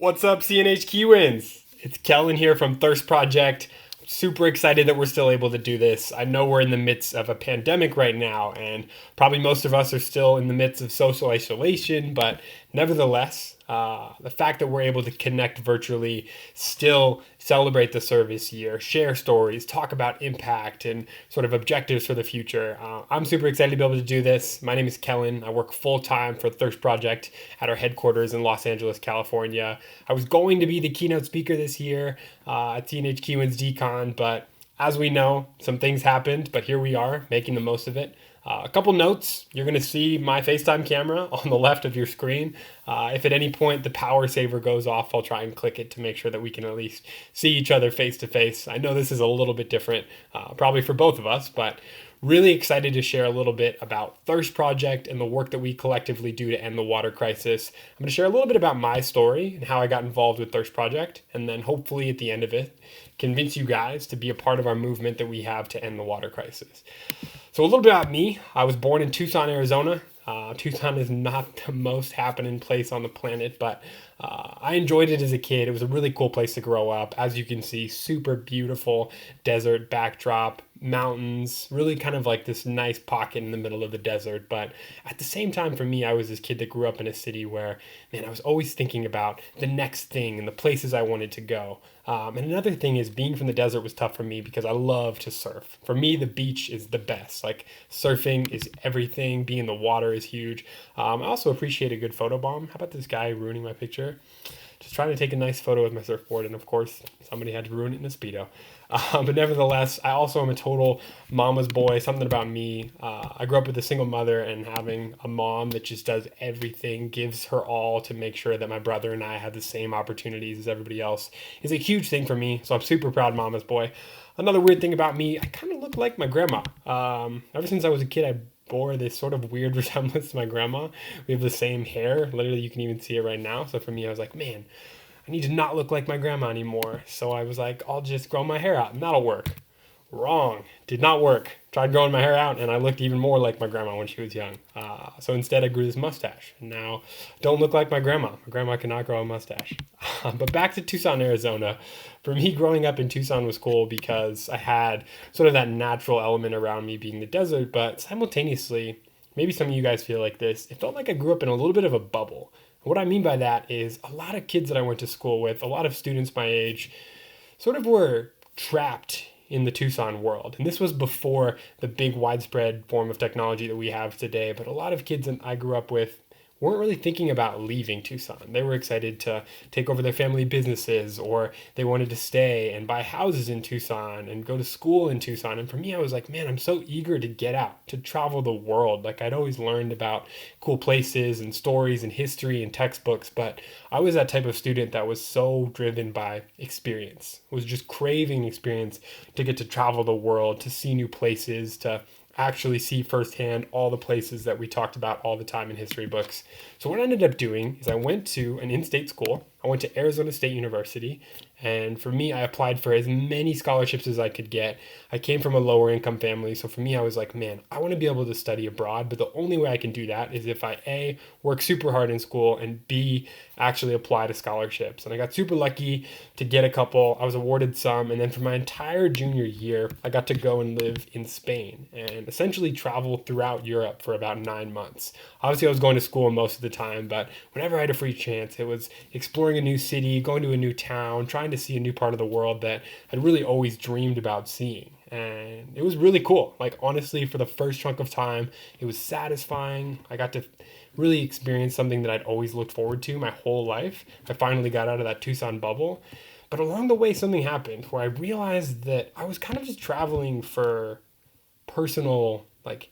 What's up, CNH KIWIN'S? It's Kellen here from Thirst Project. Super excited that we're still able to do this. I know we're in the midst of a pandemic right now, and probably most of us are still in the midst of social isolation, but nevertheless, the fact that we're able to connect virtually, still celebrate the service year, share stories, talk about impact and sort of objectives for the future. I'm super excited to be able to do this. My name is Kellen. I work full time for Thirst Project at our headquarters in Los Angeles, California. I was going to be the keynote speaker this year at CNH KIWIN'S DCON, but as we know, some things happened, but here we are making the most of it. A couple notes. You're going to see my FaceTime camera on the left of your screen. If at any point the power saver goes off, I'll try and click it to make sure that we can at least see each other face to face. I know this is a little bit different, probably for both of us, but really excited to share a little bit about Thirst Project and the work that we collectively do to end the water crisis. I'm going to share a little bit about my story and how I got involved with Thirst Project, and then hopefully at the end of it, convince you guys to be a part of our movement that we have to end the water crisis. So a little bit about me. I was born in Tucson, Arizona. Tucson is not the most happening place on the planet, but I enjoyed it as a kid. It was a really cool place to grow up. As you can see, super beautiful desert backdrop, mountains, really kind of like this nice pocket in the middle of the desert. But at the same time, for me, I was this kid that grew up in a city where, man, I was always thinking about the next thing and the places I wanted to go. And another thing is being from the desert was tough for me because I love to surf. For me, the beach is the best. Like surfing is everything. Being in the water is huge. I also appreciate a good photo bomb. How about this guy ruining my picture? Just trying to take a nice photo with my surfboard, and of course, somebody had to ruin it in a Speedo. But nevertheless, I also am a total mama's boy. Something about me. I grew up with a single mother, and having a mom that just does everything, gives her all to make sure that my brother and I have the same opportunities as everybody else is a huge thing for me. So I'm super proud mama's boy. Another weird thing about me, I kind of look like my grandma. Ever since I was a kid, I bore this sort of weird resemblance to my grandma. We have the same hair. Literally, you can even see it right now. So for me, I was like, man, I need to not look like my grandma anymore. So I was like, I'll just grow my hair out and that'll work. Wrong. Did not work. Tried growing my hair out and I looked even more like my grandma when she was young. So instead I grew this mustache. And now don't look like my grandma. My grandma cannot grow a mustache. But back to Tucson, Arizona. For me, growing up in Tucson was cool because I had sort of that natural element around me being the desert, but simultaneously, maybe some of you guys feel like this, it felt like I grew up in a little bit of a bubble. And what I mean by that is a lot of kids that I went to school with, a lot of students my age, sort of were trapped in the Tucson world. And this was before the big widespread form of technology that we have today. But a lot of kids that I grew up with weren't really thinking about leaving Tucson. They were excited to take over their family businesses, or they wanted to stay and buy houses in Tucson and go to school in Tucson. And for me, I was like, man, I'm so eager to get out, to travel the world. Like I'd always learned about cool places and stories and history and textbooks, but I was that type of student that was so driven by experience, was just craving experience to get to travel the world, to see new places, to actually see firsthand all the places that we talked about all the time in history books. So what I ended up doing is I went to an in-state school. I went to Arizona State University, and for me, I applied for as many scholarships as I could get. I came from a lower income family, so for me, I was like, man, I want to be able to study abroad, but the only way I can do that is if I A, work super hard in school, and B, actually apply to scholarships. And I got super lucky to get a couple. I was awarded some, and then for my entire junior year, I got to go and live in Spain and essentially travel throughout Europe for about 9 months. Obviously, I was going to school most of the time, but whenever I had a free chance, it was exploring a new city, going to a new town, trying to see a new part of the world that I'd really always dreamed about seeing. And it was really cool. Like, honestly, for the first chunk of time, it was satisfying. I got to really experience something that I'd always looked forward to my whole life. I finally got out of that Tucson bubble. But along the way, something happened where I realized that I was kind of just traveling for personal, like,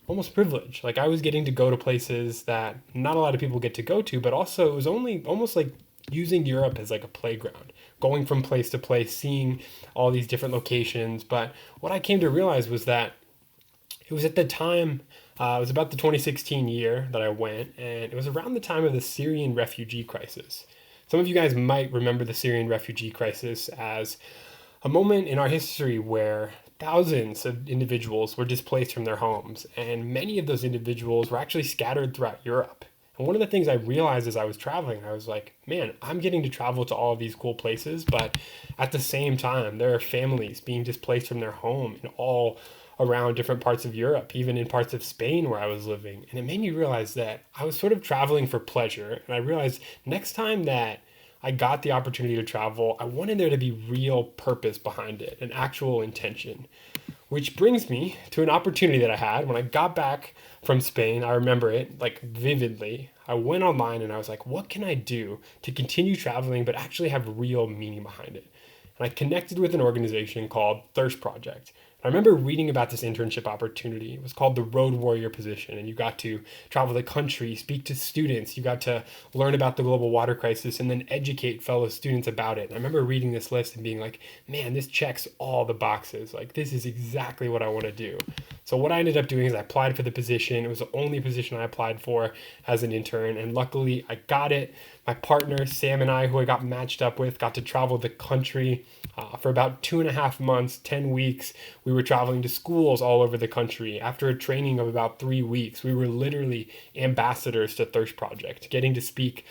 almost privilege. Like, I was getting to go to places that not a lot of people get to go to, but also it was only almost like using Europe as like a playground, going from place to place, seeing all these different locations. But what I came to realize was that it was at the time, it was about the 2016 year that I went, and it was around the time of the Syrian refugee crisis. Some of you guys might remember the Syrian refugee crisis as a moment in our history where thousands of individuals were displaced from their homes, and many of those individuals were actually scattered throughout Europe. And one of the things I realized as I was traveling, I was like, man, I'm getting to travel to all of these cool places, but at the same time, there are families being displaced from their home in all around different parts of Europe, even in parts of Spain where I was living. And it made me realize that I was sort of traveling for pleasure. And I realized next time that I got the opportunity to travel, I wanted there to be real purpose behind it, an actual intention. Which brings me to an opportunity that I had when I got back from Spain. I remember it like vividly. I went online and I was like, what can I do to continue traveling but actually have real meaning behind it? And I connected with an organization called Thirst Project. I remember reading about this internship opportunity. It was called the Road Warrior position, and you got to travel the country, speak to students, you got to learn about the global water crisis, and then educate fellow students about it. And I remember reading this list and being like, man, this checks all the boxes. Like, this is exactly what I want to do. So what I ended up doing is I applied for the position. It was the only position I applied for as an intern, and luckily I got it. My partner, Sam, and I, who I got matched up with, got to travel the country for about 2.5 months, 10 weeks. We were traveling to schools all over the country. After a training of about 3 weeks, we were literally ambassadors to Thirst Project, getting to speak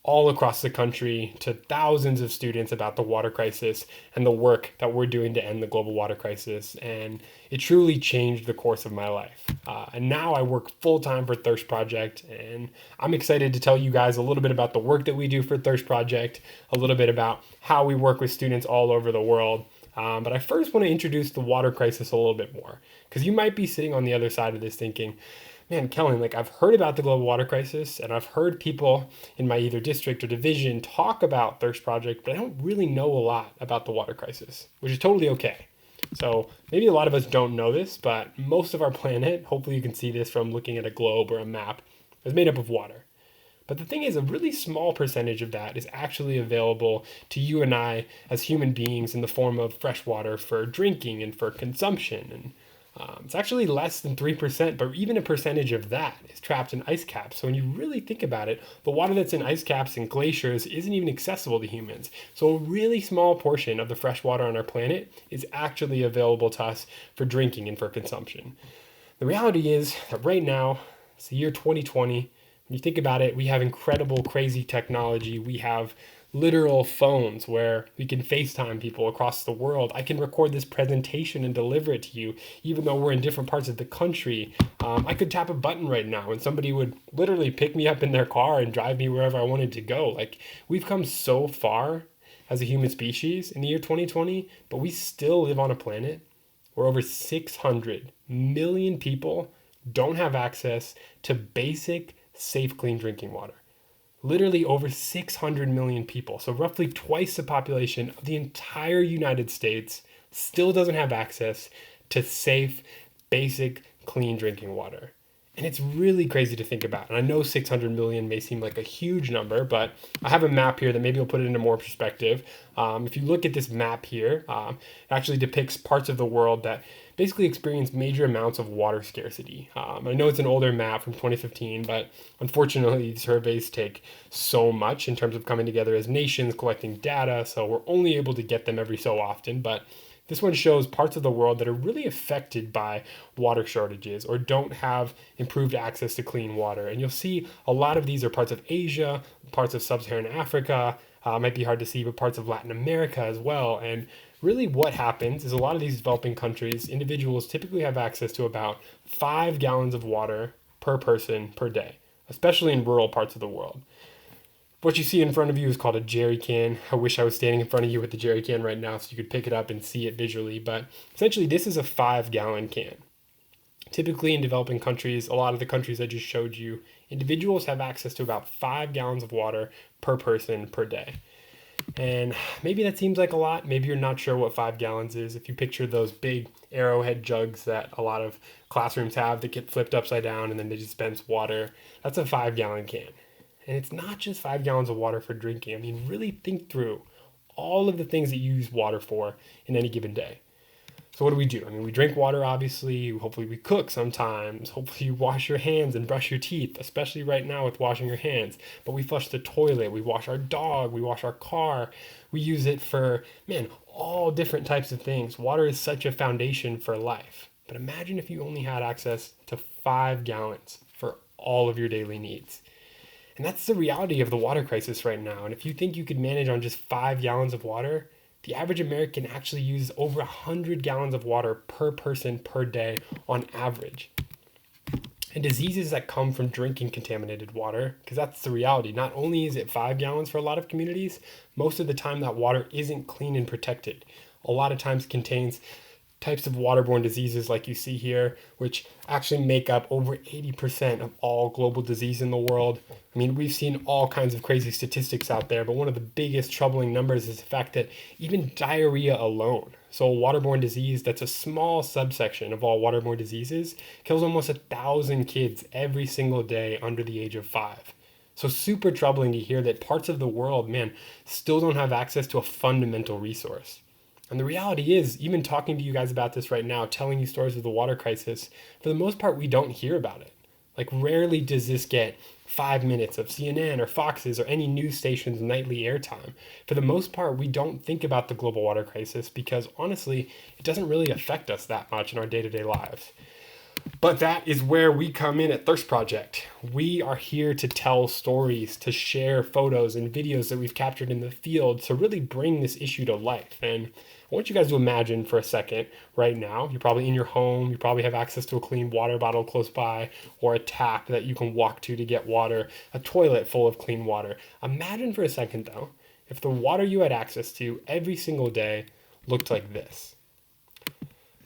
all across the country to thousands of students about the water crisis and the work that we're doing to end the global water crisis. And it truly changed the course of my life. And now I work full time for Thirst Project. And I'm excited to tell you guys a little bit about the work that we do for Thirst Project, a little bit about how we work with students all over the world. But I first want to introduce the water crisis a little bit more, because you might be sitting on the other side of this thinking, man, Kellen, like I've heard about the global water crisis and I've heard people in my either district or division talk about Thirst Project, but I don't really know a lot about the water crisis, which is totally okay. So maybe a lot of us don't know this, but most of our planet, hopefully you can see this from looking at a globe or a map, is made up of water. But the thing is, a really small percentage of that is actually available to you and I as human beings in the form of fresh water for drinking and for consumption. And it's actually less than 3%, but even a percentage of that is trapped in ice caps. So when you really think about it, the water that's in ice caps and glaciers isn't even accessible to humans. So a really small portion of the fresh water on our planet is actually available to us for drinking and for consumption. The reality is that right now, it's the year 2020. When you think about it, we have incredible, crazy technology. We have literal phones where we can FaceTime people across the world. I can record this presentation and deliver it to you, even though we're in different parts of the country. I could tap a button right now and somebody would literally pick me up in their car and drive me wherever I wanted to go. Like, we've come so far as a human species in the year 2020, but we still live on a planet where over 600 million people don't have access to basic, safe, clean drinking water. Literally over 600 million people, so roughly twice the population of the entire United States, still doesn't have access to safe, basic, clean drinking water. And it's really crazy to think about. And I know 600 million may seem like a huge number, but I have a map here that maybe will put it into more perspective. If you look at this map here, it actually depicts parts of the world that basically experience major amounts of water scarcity. I know it's an older map from 2015, but unfortunately, these surveys take so much in terms of coming together as nations, collecting data, so we're only able to get them every so often. But this one shows parts of the world that are really affected by water shortages or don't have improved access to clean water. And you'll see a lot of these are parts of Asia, parts of sub-Saharan Africa, might be hard to see, but parts of Latin America as well. And really what happens is a lot of these developing countries, individuals typically have access to about 5 gallons of water per person per day, especially in rural parts of the world. What you see in front of you is called a jerry can. I wish I was standing in front of you with the jerry can right now so you could pick it up and see it visually, but essentially this is a 5-gallon can. Typically in developing countries, a lot of the countries I just showed you, individuals have access to about 5 gallons of water per person per day. And maybe that seems like a lot. Maybe you're not sure what 5 gallons is. If you picture those big arrowhead jugs that a lot of classrooms have that get flipped upside down and then they dispense water, that's a 5-gallon can. And it's not just 5 gallons of water for drinking. I mean, really think through all of the things that you use water for in any given day. So what do we do? I mean, we drink water, obviously. Hopefully we cook sometimes. Hopefully you wash your hands and brush your teeth, especially right now with washing your hands. But we flush the toilet. We wash our dog. We wash our car. We use it for, all different types of things. Water is such a foundation for life. But imagine if you only had access to 5 gallons for all of your daily needs. And that's the reality of the water crisis right now. And if you think you could manage on just 5 gallons of water, the average American actually uses over 100 gallons of water per person per day on average. And diseases that come from drinking contaminated water, because that's the reality. Not only is it 5 gallons for a lot of communities, most of the time that water isn't clean and protected. A lot of times contains types of waterborne diseases like you see here, which actually make up over 80% of all global disease in the world. I mean, we've seen all kinds of crazy statistics out there, but one of the biggest troubling numbers is the fact that even diarrhea alone, so a waterborne disease that's a small subsection of all waterborne diseases, kills almost 1,000 kids every single day under the age of 5. So super troubling to hear that parts of the world, man, still don't have access to a fundamental resource. And the reality is, even talking to you guys about this right now, telling you stories of the water crisis, for the most part, we don't hear about it. Like, rarely does this get 5 minutes of CNN or Fox's or any news station's nightly airtime. For the most part, we don't think about the global water crisis because, honestly, it doesn't really affect us that much in our day-to-day lives. But that is where we come in at Thirst Project. We are here to tell stories, to share photos and videos that we've captured in the field to really bring this issue to life. And I want you guys to imagine for a second right now, you're probably in your home, you probably have access to a clean water bottle close by, or a tap that you can walk to get water, a toilet full of clean water. Imagine for a second though, if the water you had access to every single day looked like this.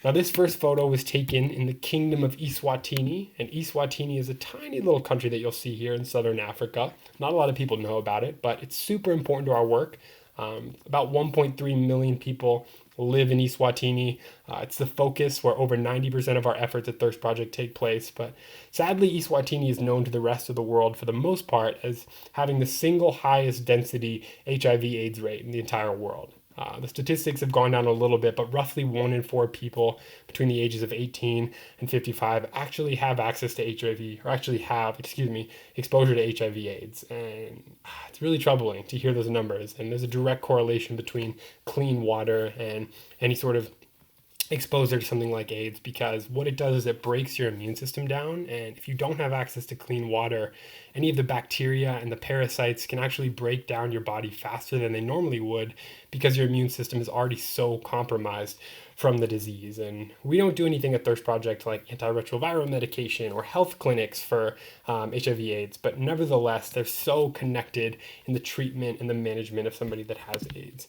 Now, this first photo was taken in the kingdom of Eswatini, and Eswatini is a tiny little country that you'll see here in southern Africa. Not a lot of people know about it, but it's super important to our work. About 1.3 million people live in Eswatini. It's the focus where over 90% of our efforts at Thirst Project take place, but sadly, Eswatini is known to the rest of the world for the most part as having the single highest density HIV/AIDS rate in the entire world. The statistics have gone down a little bit, but roughly 1 in 4 people between the ages of 18 and 55 actually have access to HIV, or actually have, exposure to HIV/AIDS. And it's really troubling to hear those numbers. And there's a direct correlation between clean water and any sort of exposure to something like AIDS, because what it does is it breaks your immune system down, and if you don't have access to clean water, any of the bacteria and the parasites can actually break down your body faster than they normally would because your immune system is already so compromised from the disease. And we don't do anything at Thirst Project like antiretroviral medication or health clinics for HIV/AIDS, but nevertheless, they're so connected in the treatment and the management of somebody that has AIDS.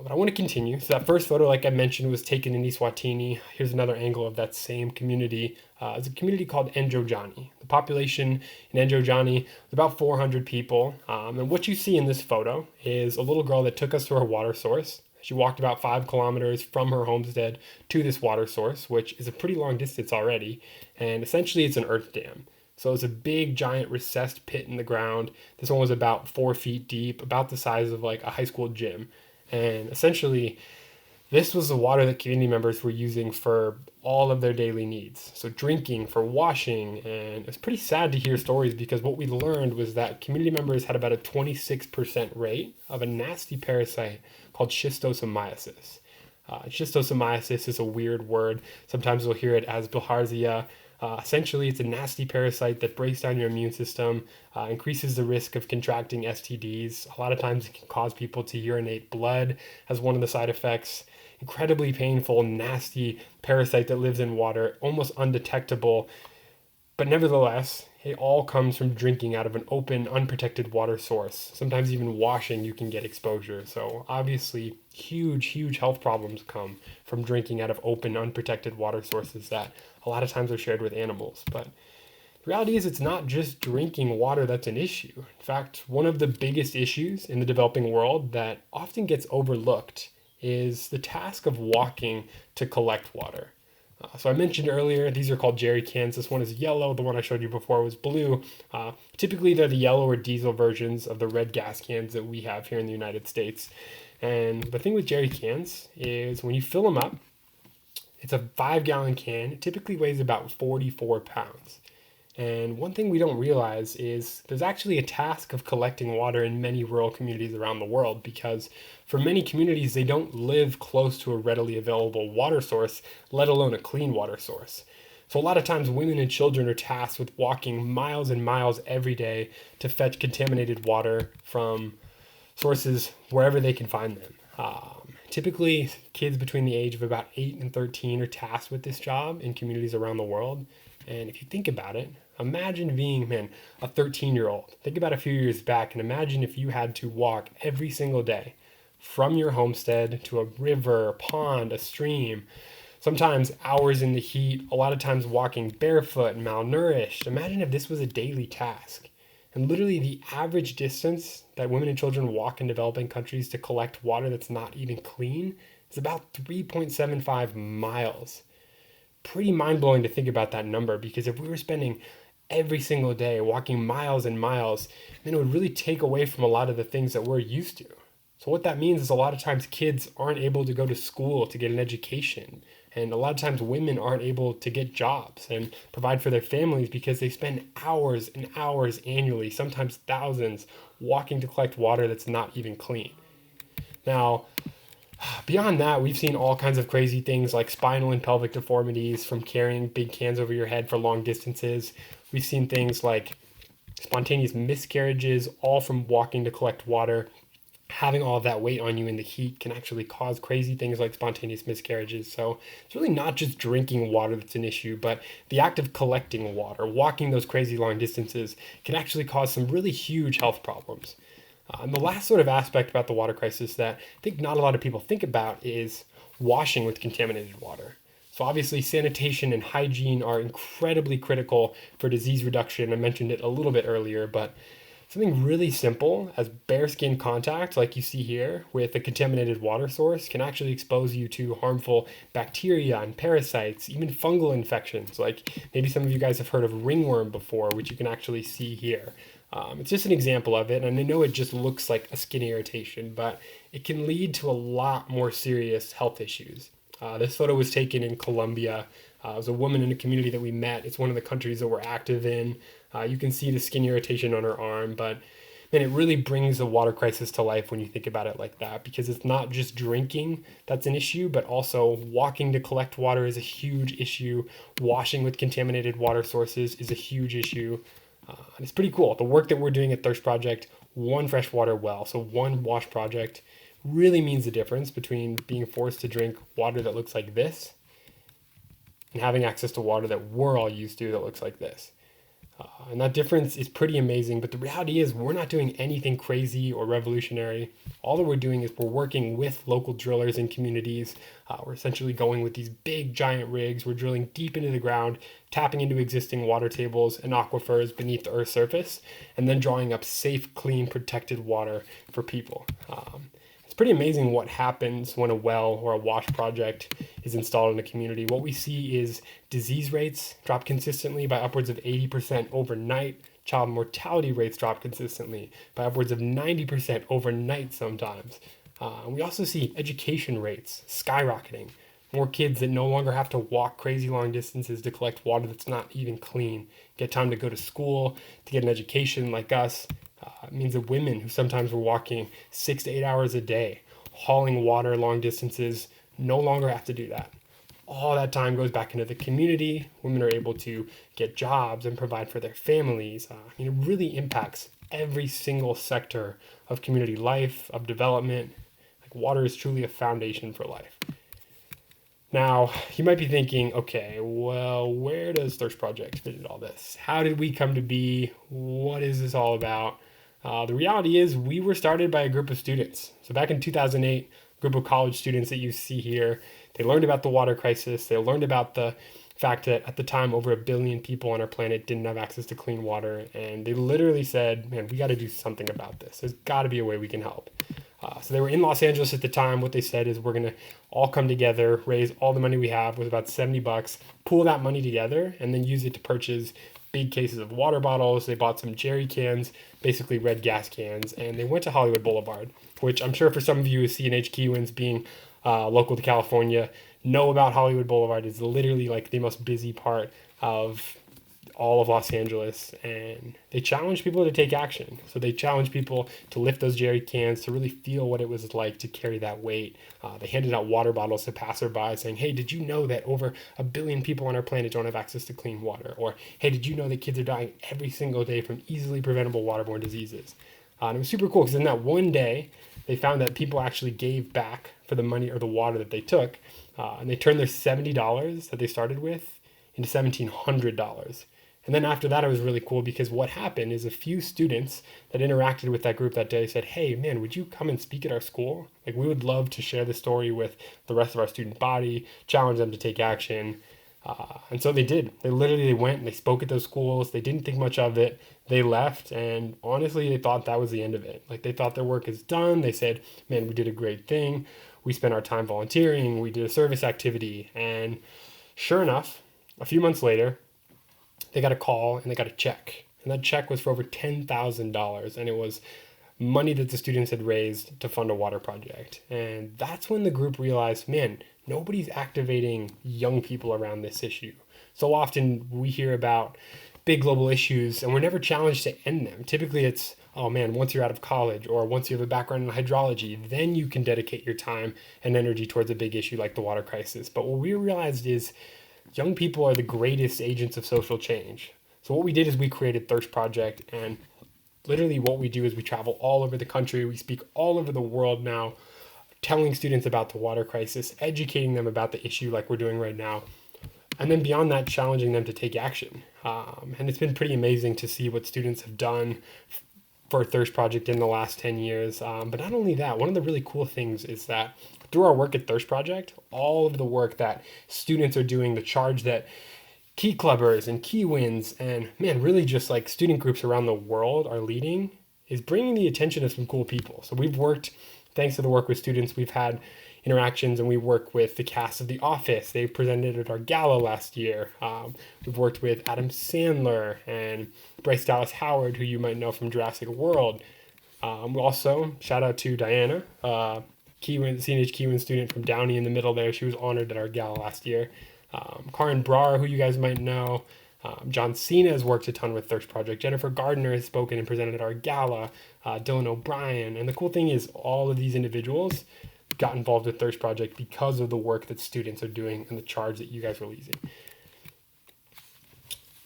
But I want to continue. So that first photo, like I mentioned, was taken in Eswatini. Here's another angle of that same community. It's a community called Njojani. The population in Njojani is about 400 people. And what you see in this photo is a little girl that took us to her water source. She walked about 5 kilometers from her homestead to this water source, which is a pretty long distance already. And essentially, it's an earth dam. So it's a big, giant recessed pit in the ground. This one was about 4 feet deep, about the size of like a high school gym. And essentially, this was the water that community members were using for all of their daily needs. So drinking, for washing, and it's pretty sad to hear stories because what we learned was that community members had about a 26% rate of a nasty parasite called schistosomiasis. Schistosomiasis is a weird word. Sometimes you'll hear it as bilharzia. Essentially, it's a nasty parasite that breaks down your immune system, increases the risk of contracting STDs. A lot of times it can cause people to urinate blood as one of the side effects. Incredibly painful, nasty parasite that lives in water, almost undetectable. But nevertheless, it all comes from drinking out of an open, unprotected water source. Sometimes even washing, you can get exposure. So obviously, huge health problems come from drinking out of open, unprotected water sources that a lot of times are shared with animals. But the reality is it's not just drinking water that's an issue. In fact, one of the biggest issues in the developing world that often gets overlooked is the task of walking to collect water. So I mentioned earlier, these are called jerry cans. This one is yellow. The one I showed you before was blue. Typically, they're the yellow or diesel versions of the red gas cans that we have here in the United States. And the thing with jerry cans is when you fill them up, it's a 5-gallon can. It typically weighs about 44 pounds. And one thing we don't realize is there's actually a task of collecting water in many rural communities around the world because for many communities, they don't live close to a readily available water source, let alone a clean water source. So a lot of times women and children are tasked with walking miles and miles every day to fetch contaminated water from sources wherever they can find them. Typically, kids between the age of about 8 and 13 are tasked with this job in communities around the world. And if you think about it, imagine being, a 13-year-old. Think about a few years back and imagine if you had to walk every single day from your homestead to a river, a pond, a stream, sometimes hours in the heat, a lot of times walking barefoot, malnourished. Imagine if this was a daily task. And literally the average distance that women and children walk in developing countries to collect water that's not even clean is about 3.75 miles. Pretty mind-blowing to think about that number, because if we were spending every single day walking miles and miles, then it would really take away from a lot of the things that we're used to. So what that means is a lot of times kids aren't able to go to school to get an education. And a lot of times women aren't able to get jobs and provide for their families because they spend hours and hours annually, sometimes thousands, walking to collect water that's not even clean. Now, beyond that, we've seen all kinds of crazy things like spinal and pelvic deformities from carrying big cans over your head for long distances. We've seen things like spontaneous miscarriages, all from walking to collect water. Having all of that weight on you in the heat can actually cause crazy things like spontaneous miscarriages. So it's really not just drinking water that's an issue, but the act of collecting water, walking those crazy long distances, can actually cause some really huge health problems. And the last sort of aspect about the water crisis that I think not a lot of people think about is washing with contaminated water. So obviously sanitation and hygiene are incredibly critical for disease reduction. I mentioned it a little bit earlier, but something really simple as bare skin contact, like you see here, with a contaminated water source can actually expose you to harmful bacteria and parasites, even fungal infections. Like maybe some of you guys have heard of ringworm before, which you can actually see here. It's just an example of it, and I know it just looks like a skin irritation, but it can lead to a lot more serious health issues. This photo was taken in Colombia. It was a woman in a community that we met. It's one of the countries that we're active in. You can see the skin irritation on her arm, but man, it really brings the water crisis to life when you think about it like that, because it's not just drinking that's an issue, but also walking to collect water is a huge issue. Washing with contaminated water sources is a huge issue. And it's pretty cool. The work that we're doing at Thirst Project, one freshwater well, so one wash project, really means the difference between being forced to drink water that looks like this and having access to water that we're all used to that looks like this. And that difference is pretty amazing, but the reality is we're not doing anything crazy or revolutionary. All that we're doing is we're working with local drillers in communities. We're essentially going with these big giant rigs. We're drilling deep into the ground, tapping into existing water tables and aquifers beneath the Earth's surface, and then drawing up safe, clean, protected water for people. It's pretty amazing what happens when a well or a wash project is installed in a community. What we see is disease rates drop consistently by upwards of 80% overnight. Child mortality rates drop consistently by upwards of 90% overnight sometimes. We also see education rates skyrocketing. More kids that no longer have to walk crazy long distances to collect water that's not even clean, get time to go to school, to get an education like us. It means that women who sometimes were walking 6 to 8 hours a day, hauling water long distances, no longer have to do that. All that time goes back into the community. Women are able to get jobs and provide for their families. It really impacts every single sector of community life, of development. Like water is truly a foundation for life. Now, you might be thinking, okay, well, where does Thirst Project fit in all this? How did we come to be? What is this all about? The reality is we were started by a group of students. So back in 2008, a group of college students that you see here, they learned about the water crisis. They learned about the fact that at the time, over 1 billion people on our planet didn't have access to clean water. And they literally said, man, we got to do something about this. There's got to be a way we can help. So they were in Los Angeles at the time. What they said is we're going to all come together, raise all the money we have with about $70, pool that money together, and then use it to purchase big cases of water bottles. They bought some jerry cans, basically red gas cans, and they went to Hollywood Boulevard, which I'm sure for some of you as CNH KIWIN'S being local to California know about Hollywood Boulevard. Is literally like the most busy part of all of Los Angeles, and they challenged people to take action. So they challenged people to lift those jerry cans, to really feel what it was like to carry that weight. They handed out water bottles to passerby saying, hey, did you know that over 1 billion people on our planet don't have access to clean water? Or, hey, did you know that kids are dying every single day from easily preventable waterborne diseases? And it was super cool because in that one day, they found that people actually gave back for the money or the water that they took, and they turned their $70 that they started with into $1,700. And then after that, it was really cool because what happened is a few students that interacted with that group that day said, hey, man, would you come and speak at our school? Like, we would love to share the story with the rest of our student body, challenge them to take action. And so they did. They went and they spoke at those schools. They didn't think much of it. They left, and honestly, they thought that was the end of it. Like, they thought their work is done. They said, man, we did a great thing. We spent our time volunteering. We did a service activity. And sure enough, a few months later, they got a call and they got a check. And that check was for over $10,000. And it was money that the students had raised to fund a water project. And that's when the group realized, man, nobody's activating young people around this issue. So often we hear about big global issues and we're never challenged to end them. Typically it's, oh man, once you're out of college or once you have a background in hydrology, then you can dedicate your time and energy towards a big issue like the water crisis. But what we realized is young people are the greatest agents of social change. So what we did is we created Thirst Project, and literally what we do is we travel all over the country. We speak all over the world now, telling students about the water crisis, educating them about the issue like we're doing right now. And then beyond that, challenging them to take action. And it's been pretty amazing to see what students have done for Thirst Project in the last 10 years. But not only that, one of the really cool things is that through our work at Thirst Project, all of the work that students are doing, the charge that Key Clubbers and KIWIN'S and man, really just like student groups around the world are leading, is bringing the attention of some cool people. So we've worked, thanks to the work with students, we've had interactions, and we work with the cast of The Office. They presented at our gala last year. We've worked with Adam Sandler and Bryce Dallas Howard, who you might know from Jurassic World. We also, shout out to Diana, CNH KIWIN'S student from Downey in the middle there. She was honored at our gala last year. Karin Brar, who you guys might know. John Cena has worked a ton with Thirst Project. Jennifer Gardner has spoken and presented at our gala. Dylan O'Brien. And the cool thing is all of these individuals got involved with Thirst Project because of the work that students are doing and the charge that you guys are leading.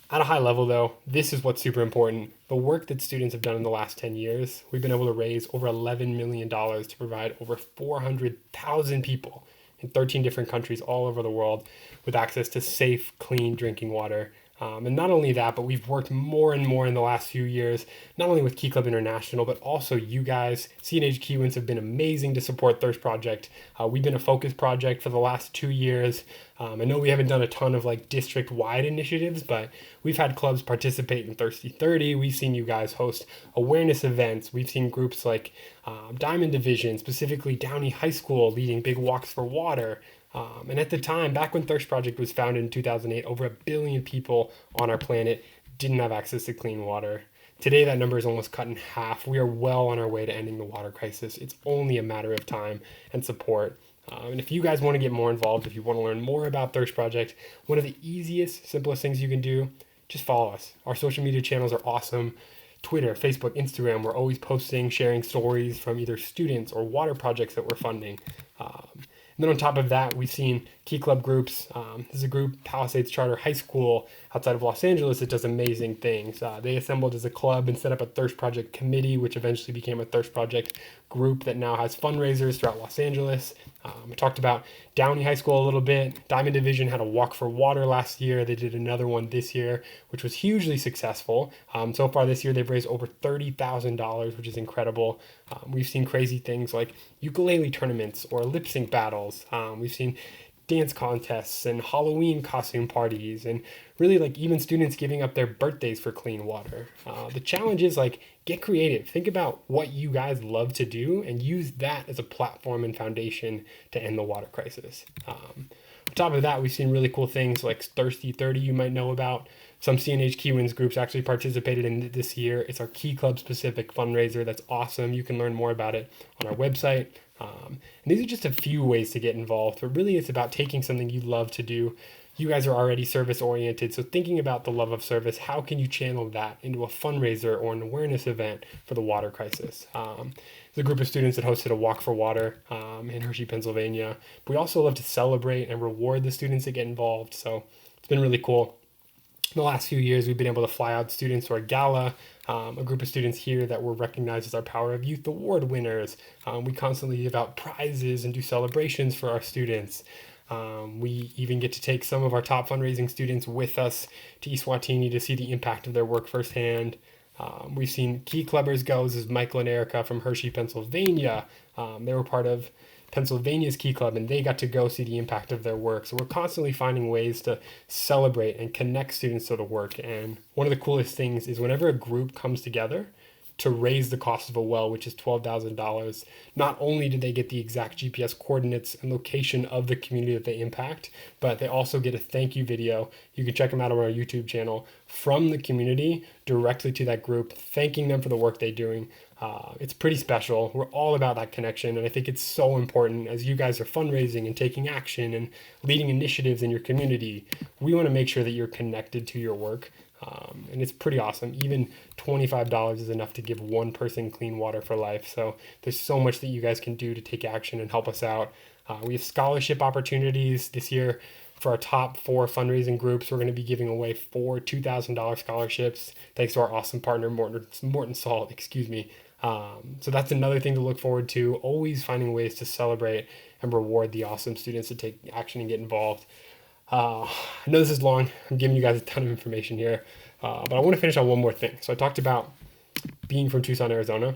At a high level, though, this is what's super important. The work that students have done in the last 10 years, we've been able to raise over $11 million to provide over 400,000 people in 13 different countries all over the world with access to safe, clean drinking water. And not only that, but we've worked more and more in the last few years, not only with Key Club International, but also you guys. CNH KIWIN'S have been amazing to support Thirst Project. We've been a focus project for the last 2 years. I know we haven't done a ton of like district-wide initiatives, but we've had clubs participate in Thirsty 30. We've seen you guys host awareness events. We've seen groups like Diamond Division, specifically Downey High School, leading big walks for water. And at the time, back when Thirst Project was founded in 2008, over 1 billion people on our planet didn't have access to clean water. Today, that number is almost cut in half. We are well on our way to ending the water crisis. It's only a matter of time and support. And if you guys want to get more involved, if you want to learn more about Thirst Project, one of the easiest, simplest things you can do, just follow us. Our social media channels are awesome. Twitter, Facebook, Instagram, we're always posting, sharing stories from either students or water projects that we're funding. And then on top of that, we've seen Key Club groups. This is a group, Palisades Charter High School outside of Los Angeles, that does amazing things. They assembled as a club and set up a Thirst Project committee, which eventually became a Thirst Project group that now has fundraisers throughout Los Angeles. I talked about Downey High School a little bit. Diamond Division had a walk for water last year. They did another one this year, which was hugely successful. So far this year, they've raised over $30,000, which is incredible. We've seen crazy things like ukulele tournaments or lip sync battles. We've seen dance contests and Halloween costume parties, and really like even students giving up their birthdays for clean water. The challenge is like, get creative. Think about what you guys love to do and use that as a platform and foundation to end the water crisis. On top of that, we've seen really cool things like Thirsty 30 you might know about. Some CNH KIWIN'S groups actually participated in it this year. It's our Key Club specific fundraiser. That's awesome. You can learn more about it on our website. And these are just a few ways to get involved, but really it's about taking something you love to do, You guys are already service oriented, so thinking about the love of service, how can you channel that into a fundraiser or an awareness event for the water crisis? There's a group of students that hosted a walk for water in Hershey, Pennsylvania. But we also love to celebrate and reward the students that get involved, so it's been really cool. In the last few years, we've been able to fly out students to our gala, a group of students here that were recognized as our Power of Youth Award winners. We constantly give out prizes and do celebrations for our students. We even get to take some of our top fundraising students with us to Eswatini to see the impact of their work firsthand. We've seen key clubbers go. This is Michael and Erica from Hershey, Pennsylvania. They were part of Pennsylvania's Key Club, and they got to go see the impact of their work. So we're constantly finding ways to celebrate and connect students to the work. And one of the coolest things is whenever a group comes together to raise the cost of a well, which is $12,000, not only do they get the exact GPS coordinates and location of the community that they impact, but they also get a thank you video. You can check them out on our YouTube channel from the community directly to that group, thanking them for the work they're doing. It's pretty special. We're all about that connection, and I think it's so important as you guys are fundraising and taking action and leading initiatives in your community. We want to make sure that you're connected to your work, and it's pretty awesome. Even $25 is enough to give one person clean water for life. So there's so much that you guys can do to take action and help us out. We have scholarship opportunities this year. For our top 4 fundraising groups, we're going to be giving away 4 $2,000 scholarships, thanks to our awesome partner, Morton Salt, So that's another thing to look forward to, always finding ways to celebrate and reward the awesome students that take action and get involved. I know this is long. I'm giving you guys a ton of information here, but I want to finish on one more thing. So I talked about being from Tucson, Arizona.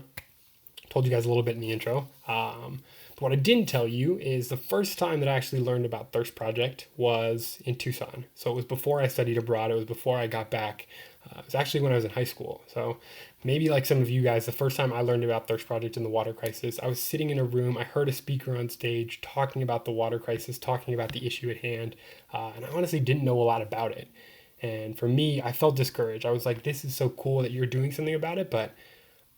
Told you guys a little bit in the intro. But what I didn't tell you is the first time that I actually learned about Thirst Project was in Tucson. So it was before I studied abroad. It was before I got back. It was actually when I was in high school. So maybe like some of you guys, the first time I learned about Thirst Project and the water crisis, I was sitting in a room. I heard a speaker on stage talking about the water crisis, talking about the issue at hand. And I honestly didn't know a lot about it. And for me, I felt discouraged. I was like, this is so cool that you're doing something about it, but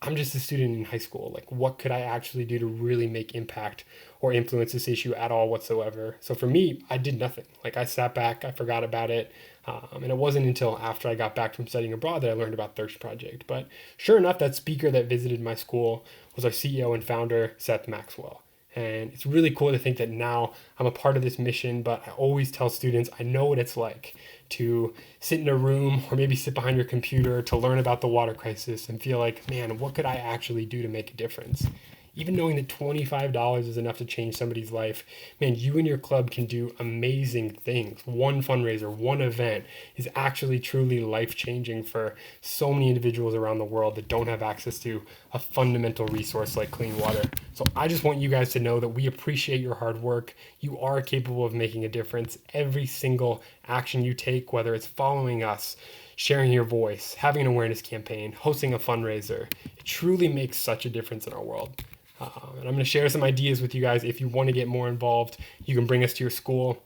I'm just a student in high school. Like, what could I actually do to really make impact or influence this issue at all whatsoever? So for me, I did nothing. Like, I sat back, I forgot about it. And it wasn't until after I got back from studying abroad that I learned about Thirst Project. But sure enough, that speaker that visited my school was our CEO and founder, Seth Maxwell. And it's really cool to think that now I'm a part of this mission, but I always tell students, I know what it's like to sit in a room or maybe sit behind your computer to learn about the water crisis and feel like, man, what could I actually do to make a difference? Even knowing that $25 is enough to change somebody's life, man, you and your club can do amazing things. One fundraiser, one event is actually truly life-changing for so many individuals around the world that don't have access to a fundamental resource like clean water. So I just want you guys to know that we appreciate your hard work. You are capable of making a difference. Every single action you take, whether it's following us, sharing your voice, having an awareness campaign, hosting a fundraiser, it truly makes such a difference in our world. And I'm going to share some ideas with you guys. If you want to get more involved, you can bring us to your school.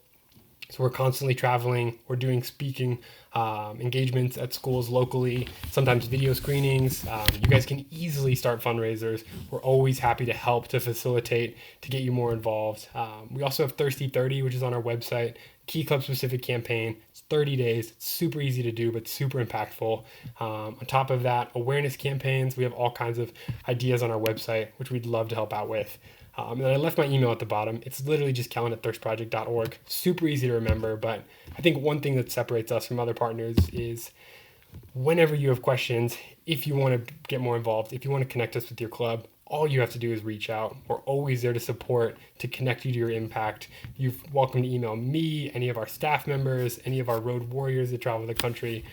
So we're constantly traveling. We're doing speaking engagements at schools locally, sometimes video screenings. You guys can easily start fundraisers. We're always happy to help, to facilitate, to get you more involved. We also have Thirsty 30, which is on our website, Key Club specific campaign. It's 30 days. It's super easy to do, but super impactful. On top of that, awareness campaigns. We have all kinds of ideas on our website, which we'd love to help out with. And I left my email at the bottom. It's literally just kellen@thirstproject.org. Super easy to remember, but I think one thing that separates us from other partners is whenever you have questions, if you want to get more involved, if you want to connect us with your club, all you have to do is reach out. We're always there to support, to connect you to your impact. You're welcome to email me, any of our staff members, any of our road warriors that travel the country.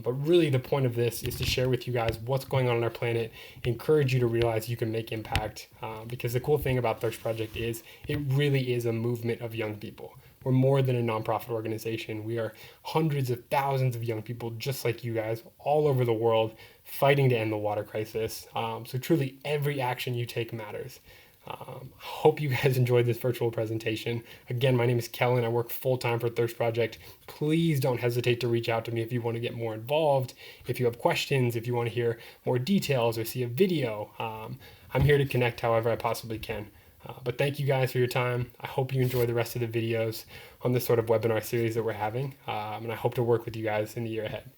But really the point of this is to share with you guys what's going on our planet, encourage you to realize you can make impact. Because the cool thing about Thirst Project is it really is a movement of young people. We're more than a nonprofit organization. We are hundreds of thousands of young people just like you guys all over the world fighting to end the water crisis. So truly every action you take matters. Hope you guys enjoyed this virtual presentation. Again, my name is Kellen. I work full-time for Thirst Project. Please don't hesitate to reach out to me if you want to get more involved, if you have questions, if you want to hear more details or see a video. I'm here to connect however I possibly can. But thank you guys for your time. I hope you enjoy the rest of the videos on this sort of webinar series that we're having. And I hope to work with you guys in the year ahead.